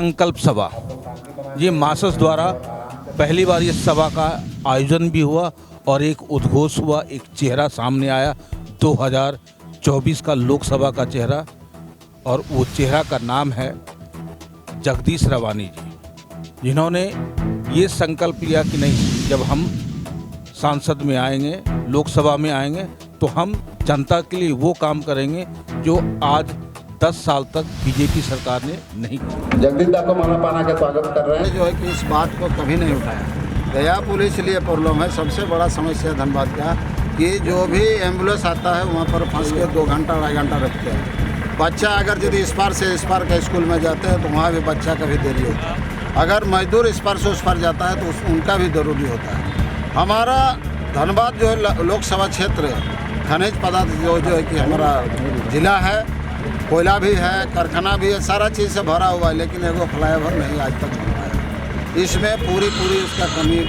संकल्प सभा, ये मासस द्वारा पहली बार ये सभा का आयोजन भी हुआ और एक उद्घोष हुआ, एक चेहरा सामने आया 2024 का लोकसभा का चेहरा, और वो चेहरा का नाम है जगदीश रवानी जी, जिन्होंने ये संकल्प लिया कि नहीं, जब हम सांसद में आएंगे, लोकसभा में आएंगे, तो हम जनता के लिए वो काम करेंगे जो आज 10 साल तक बीजेपी सरकार ने नहीं किया। जगदीश दा को माला पाना के स्वागत कर रहे हैं। जो है कि इस बात को कभी नहीं उठाया। गया पुलिस लिए प्रॉब्लम है। सबसे बड़ा समस्या धनबाद का कि जो भी एम्बुलेंस आता है वहाँ पर फंस के 2 घंटा 2.5 घंटा रखते हैं। बच्चा अगर यदि इस पार से इस पार के स्कूल में जाते हैं तो वहाँ भी बच्चा का भी देरी होता है। अगर मजदूर इस पार से उस पार जाता है तो उनका भी ज़रूरी होता है। हमारा धनबाद जो है लोकसभा क्षेत्र खनिज पदार्थ जो है कि हमारा ज़िला है, कोयला भी है, कारखाना भी है, सारा चीज़ से भरा हुआ है, लेकिन एगो फ्लाईओवर नहीं आज तक बन रहा है। इसमें पूरी उसका कमी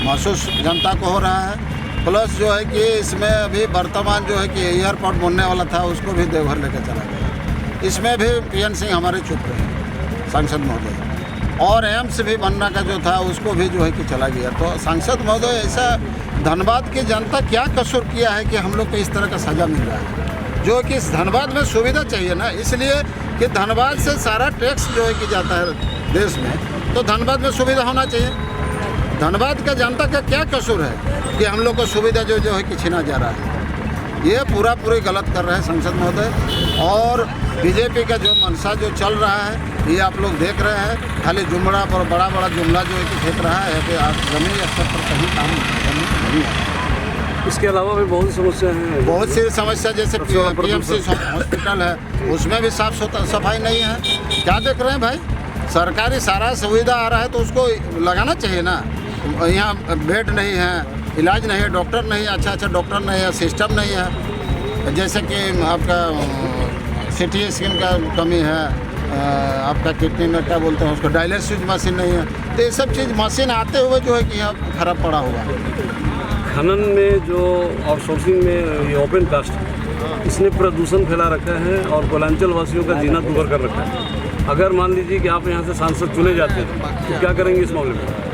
महसूस जनता को हो रहा है। प्लस जो है कि इसमें अभी वर्तमान जो है कि एयरपोर्ट बनने वाला था, उसको भी देवघर लेकर चला गया। इसमें भी PN सिंह हमारे चुप रहे सांसद महोदय, और एम्स भी बनना का जो था उसको भी जो है कि चला गया। तो सांसद महोदय, ऐसा धनबाद की जनता क्या कसूर किया है कि हम लोग को इस तरह का सज़ा मिल रहा है? जो कि धनबाद में सुविधा चाहिए ना, इसलिए कि धनबाद से सारा टैक्स जो है कि जाता है देश में, तो धनबाद में सुविधा होना चाहिए। धनबाद का जनता का क्या कसूर है कि हम लोग को सुविधा जो है कि छीना जा रहा है? ये पूरी गलत कर रहे हैं सांसद महोदय। और बीजेपी का जो मनसा जो चल रहा है, ये आप लोग देख रहे हैं। खाली जुमड़ा पर बड़ा जुमला जो है कि फेंक रहा है कि आप जमीनी स्तर पर कहीं काम नहीं है। इसके अलावा भी बहुत सी समस्या हैं। बहुत सी समस्या, जैसे PMC हॉस्पिटल है, उसमें भी साफ सफाई नहीं है। क्या देख रहे हैं भाई? सरकारी सारा सुविधा आ रहा है तो उसको लगाना चाहिए ना। यहाँ बेड नहीं है, इलाज नहीं है, डॉक्टर नहीं है, अच्छा डॉक्टर नहीं है, सिस्टम नहीं है। जैसे कि आपका CT स्कैन का कमी है, आपका किडनी में क्या बोलते हैं उसको, डायलिसिस मशीन नहीं है। तो ये सब चीज़ मशीन आते हुए जो है कि यहाँ खराब पड़ा हुआ है। खनन में जो आउटसोर्सिंग में ये ओपन कास्ट, इसने प्रदूषण फैला रखा है और कोयलांचल वासियों का जीना दूभर कर रखा है। अगर मान लीजिए कि आप यहाँ से सांसद चुने जाते हैं तो क्या करेंगे इस मामले में?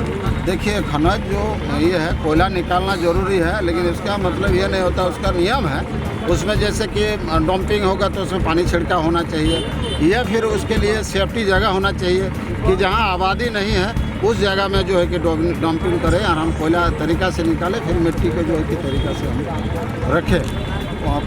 देखिए, खनन जो ये है, कोयला निकालना ज़रूरी है, लेकिन इसका मतलब ये नहीं होता, उसका नियम है। उसमें जैसे कि डंपिंग होगा तो उसमें पानी छिड़का होना चाहिए, या फिर उसके लिए सेफ्टी जगह होना चाहिए कि जहाँ आबादी नहीं है उस जगह में जो है कि डंपिंग करें और हम कोयला तरीका से निकालें, फिर मिट्टी को जो है कि तरीका से हम रखें।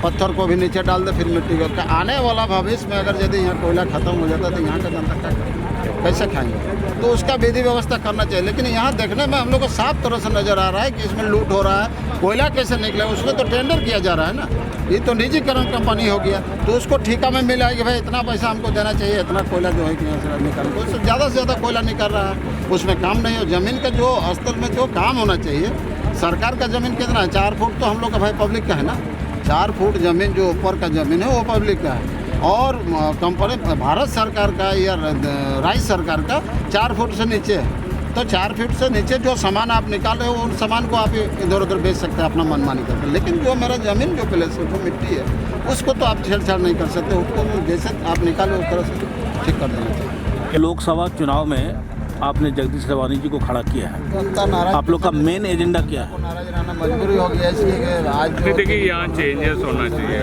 पत्थर को भी नीचे डाल दे, फिर मिट्टी को। आने वाला भविष्य में अगर यदि यहाँ कोयला ख़त्म हो जाता तो यहाँ का जनता क्या करेगा, कैसे खाएंगे? तो उसका विधि व्यवस्था करना चाहिए। लेकिन यहाँ देखने में हम लोग को साफ तरह से नज़र आ रहा है कि इसमें लूट हो रहा है। कोयला कैसे निकले, उसमें तो टेंडर किया जा रहा है ना। ये तो निजीकरण कंपनी हो गया, तो उसको ठेका में मिला है कि भाई इतना पैसा हमको देना चाहिए, इतना कोयला जो है कि यहाँ से निकाल, तो उससे ज़्यादा से ज़्यादा कोयला निकल रहा है, उसमें काम नहीं हो। ज़मीन का जो स्तर में जो काम होना चाहिए, सरकार का ज़मीन कितना है? 4 फुट तो हम लोग का भाई पब्लिक का है ना। 4 फुट ज़मीन जो ऊपर का ज़मीन है वो पब्लिक का है, और कंपनी भारत सरकार का या राज्य सरकार का 4 फुट से नीचे है। तो 4 फीट से नीचे जो सामान आप निकाले हो, उन सामान को आप इधर उधर बेच सकते हैं अपना मनमानी करके। लेकिन जो मेरा ज़मीन जो प्लेस है, जो मिट्टी है, उसको तो आप छेड़छाड़ नहीं कर सकते। उसको जैसे आप निकाले उस तरह से ठीक कर देना चाहिए। लोकसभा चुनाव में आपने जगदीश रवानी जी को खड़ा किया है, जनता नाराज, आप लोग का मेन एजेंडा क्या है? नाराज रहना मजबूरी हो गया, इसलिए आज देखिए यहाँ चेंजेस होना चाहिए।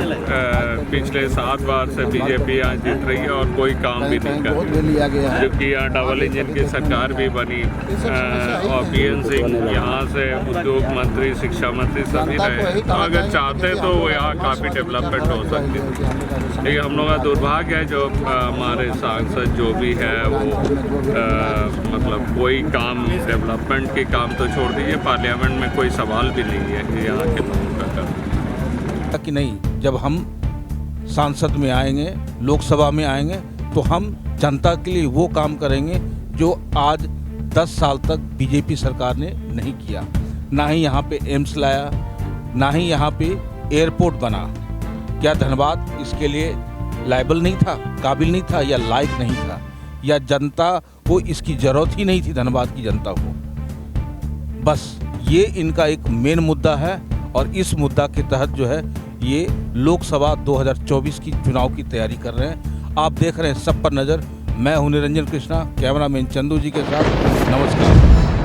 पिछले 7 बार से बीजेपी यहाँ जीत रही है और कोई काम भी नहीं कर रही, जबकि यहाँ डबल इंजन की सरकार भी बनी और PN सिंह यहाँ से उद्योग मंत्री, शिक्षा मंत्री सभी रहे। तो अगर चाहते तो यहाँ काफ़ी डेवलपमेंट हो सकती है। लेकिन हम लोग का दुर्भाग्य है जो हमारे सांसद जो भी है वो मतलब कोई काम, डेवलपमेंट के काम तो छोड़ दीजिए, पार्लियामेंट में कोई सवाल भी नहीं है यहाँ के लोगों का। कि नहीं, जब हम सांसद में आएंगे, लोकसभा में आएंगे, तो हम जनता के लिए वो काम करेंगे जो आज 10 साल तक बीजेपी सरकार ने नहीं किया। ना ही यहाँ पे एम्स लाया, ना ही यहाँ पे एयरपोर्ट बना। क्या धनबाद इसके लिए लायबल नहीं था, काबिल नहीं था, या लायक नहीं था, या जनता को इसकी ज़रूरत ही नहीं थी धनबाद की जनता को? बस ये इनका एक मेन मुद्दा है, और इस मुद्दा के तहत जो है ये लोकसभा 2024 की चुनाव की तैयारी कर रहे हैं। आप देख रहे हैं सब पर नज़र मैं हूं निरंजन कृष्णा, कैमरामैन चंदू जी के साथ। नमस्कार।